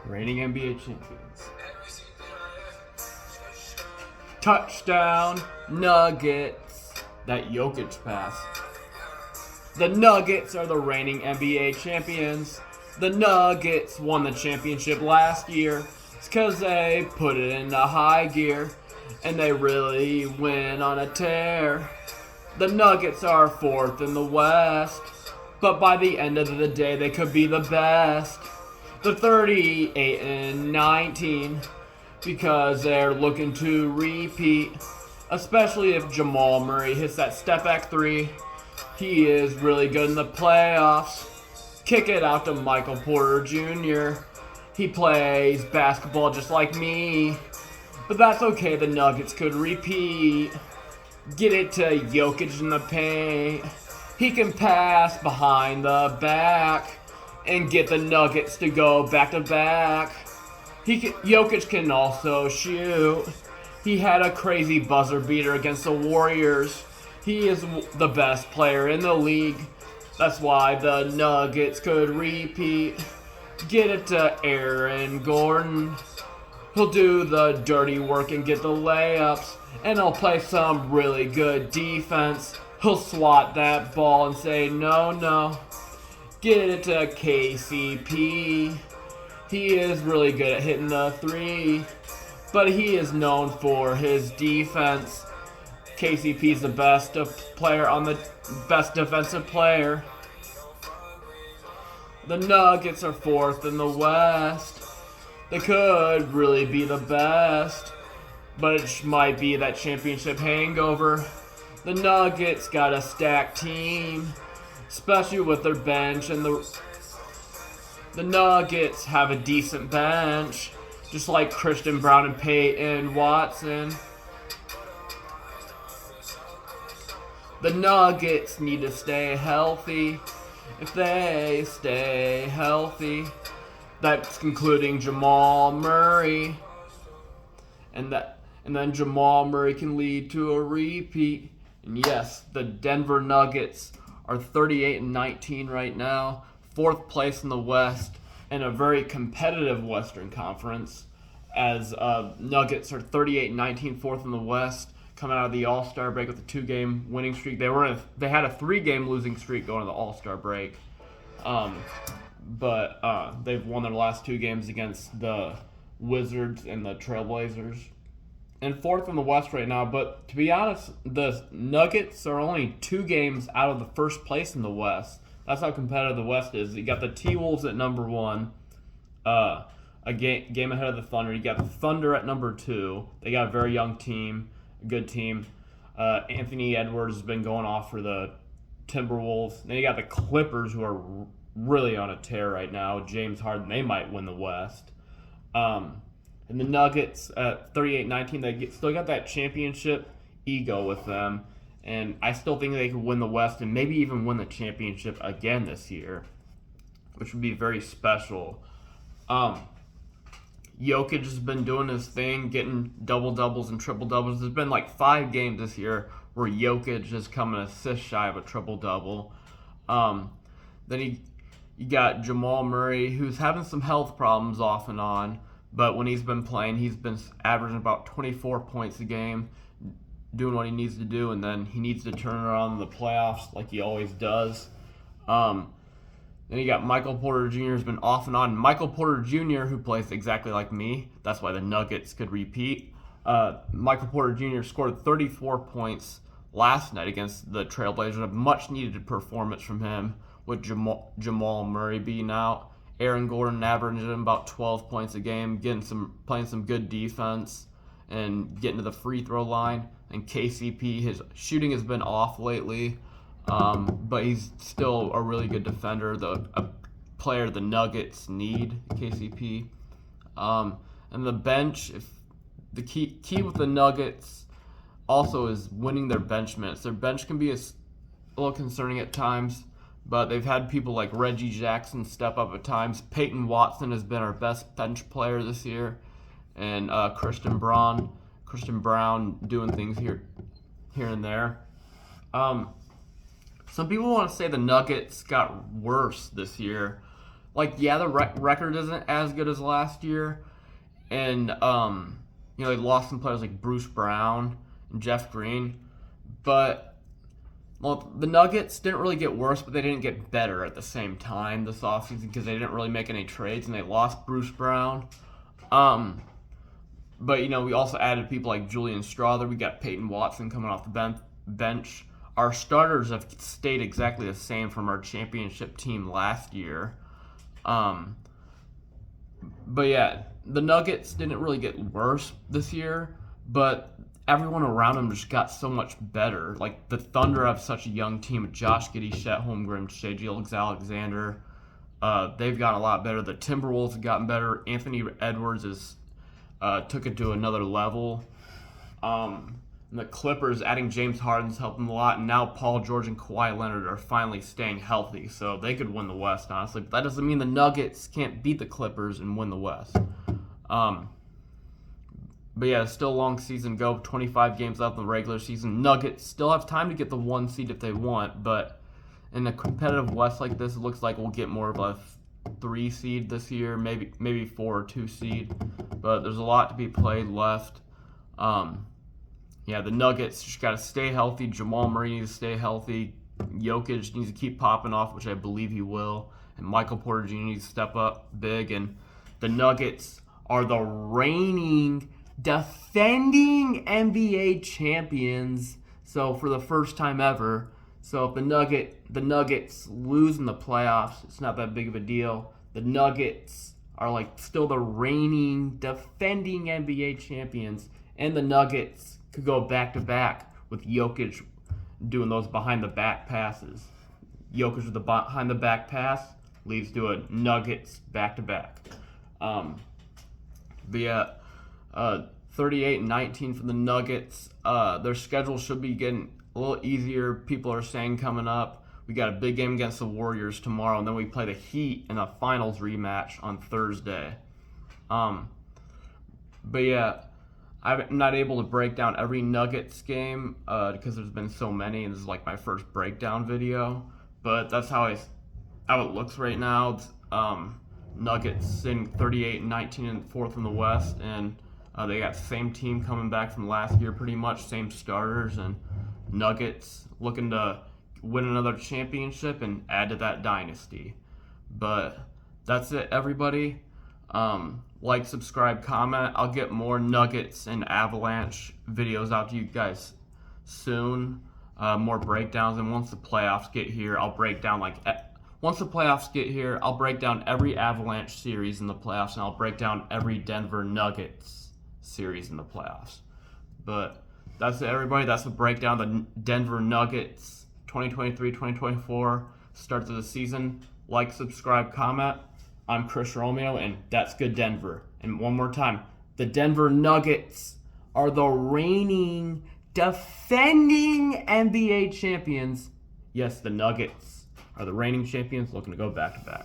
reigning NBA champions. Touchdown, Nuggets. That Jokic pass. The Nuggets are the reigning NBA champions. The Nuggets won the championship last year. It's because they put it into high gear. And they really went on a tear. The Nuggets are fourth in the West. But by the end of the day, they could be the best. The 38-19. Because they're looking to repeat. Especially if Jamal Murray hits that step back three. He is really good in the playoffs. Kick it out to Michael Porter Jr. He plays basketball just like me. But that's okay, the Nuggets could repeat. Get it to Jokic in the paint. He can pass behind the back and get the Nuggets to go back to back. Jokic can also shoot. He had a crazy buzzer beater against the Warriors. He is the best player in the league. That's why the Nuggets could repeat. Get it to Aaron Gordon. He'll do the dirty work and get the layups. And he'll play some really good defense. He'll swat that ball and say, no, no. Get it to KCP. He is really good at hitting the three. But he is known for his defense. KCP is the best player on the best defensive player. The Nuggets are fourth in the West. They could really be the best, but it might be that championship hangover. The Nuggets got a stacked team, especially with their bench, and the Nuggets have a decent bench, just like Christian Brown and Peyton Watson. The Nuggets need to stay healthy. If they stay healthy, that's including Jamal Murray. And then Jamal Murray can lead to a repeat. And yes, the Denver Nuggets are 38-19 right now, fourth place in the West, in a very competitive Western Conference, as Nuggets are 38-19, fourth in the West, coming out of the All-Star break with a 2-game winning streak. They had a 3-game losing streak going to the All-Star break, but they've won their last 2 games against the Wizards and the Trailblazers. And fourth in the West right now, but to be honest, the Nuggets are only 2 games out of the first place in the West. That's how competitive the West is. You got the T-Wolves at number 1, a game ahead of the Thunder. You got the Thunder at number 2. They got a very young team, a good team. Anthony Edwards has been going off for the Timberwolves. Then you got the Clippers, who are really on a tear right now. James Harden, they might win the West. And the Nuggets at 38-19, they still got that championship ego with them. And I still think they could win the West and maybe even win the championship again this year, which would be very special. Jokic has been doing his thing, getting double-doubles and triple-doubles. There's been like 5 games this year where Jokic has come an assist shy of a triple-double. Then you got Jamal Murray, who's having some health problems off and on. But when he's been playing, he's been averaging about 24 points a game, doing what he needs to do, and then he needs to turn it on in the playoffs like he always does. Then you got Michael Porter Jr. has been off and on. Michael Porter Jr., who plays exactly like me, that's why the Nuggets could repeat. Michael Porter Jr. scored 34 points last night against the Trailblazers, a much-needed performance from him with Jamal Murray being out. Aaron Gordon averaging about 12 points a game, playing some good defense, and getting to the free throw line. And KCP, his shooting has been off lately, but he's still a really good defender, a player the Nuggets need, KCP. And the bench, if the key with the Nuggets also is winning their bench minutes. Their bench can be a little concerning at times, but they've had people like Reggie Jackson step up at times. Peyton Watson has been our best bench player this year, and Christian Brown doing things here and there. Some people want to say the Nuggets got worse this year. like, yeah, the record isn't as good as last year, and they lost some players like Bruce Brown and Jeff Green, but well, the Nuggets didn't really get worse, but they didn't get better at the same time this offseason because they didn't really make any trades and they lost Bruce Brown. But we also added people like Julian Strawther. We got Peyton Watson coming off the bench. Our starters have stayed exactly the same from our championship team last year. But yeah, the Nuggets didn't really get worse this year, but everyone around them just got so much better. Like, the Thunder have such a young team with Josh Giddey, Chet Holmgren, Shai Gilgeous-Alexander. They've gotten a lot better. The Timberwolves have gotten better. Anthony Edwards took it to another level. And the Clippers, adding James Harden's helped them a lot, and now Paul George and Kawhi Leonard are finally staying healthy, so they could win the West, honestly. But that doesn't mean the Nuggets can't beat the Clippers and win the West. But yeah, still a long season go. 25 games left in the regular season. Nuggets still have time to get the 1 seed if they want, but in a competitive West like this, it looks like we'll get more of a 3 seed this year, maybe 4 or 2 seed. But there's a lot to be played left. Yeah, the Nuggets just got to stay healthy. Jamal Murray needs to stay healthy. Jokic needs to keep popping off, which I believe he will. And Michael Porter Jr. needs to step up big. And the Nuggets are the reigning, defending NBA champions. So for the first time ever. So if the Nuggets lose in the playoffs, it's not that big of a deal. The Nuggets are like still the reigning, defending NBA champions. And the Nuggets could go back-to-back with Jokic doing those behind-the-back passes. Jokic with the behind-the-back pass leads to a Nuggets back-to-back. But yeah, 38-19 for the Nuggets. Their schedule should be getting a little easier. People are saying coming up. We got a big game against the Warriors tomorrow, and then we play the Heat in a finals rematch on Thursday. But yeah, I'm not able to break down every Nuggets game because there's been so many, and this is like my first breakdown video. But that's how it looks right now. It's, Nuggets sitting 38-19 and fourth in the West, and they got the same team coming back from last year, pretty much same starters, and Nuggets looking to win another championship and add to that dynasty. But that's it, everybody. Like, subscribe, comment. I'll get more Nuggets and Avalanche videos out to you guys soon. More breakdowns, and once the playoffs get here, I'll break down every Avalanche series in the playoffs, and I'll break down every Denver Nuggets series in the playoffs. But that's it, everybody. That's the breakdown of the Denver Nuggets 2023-2024 start to the season. Like, subscribe, comment. I'm Chris Romeo, and that's good Denver. And one more time, the Denver Nuggets are the reigning, defending NBA champions. Yes, the Nuggets are the reigning champions looking to go back-to-back.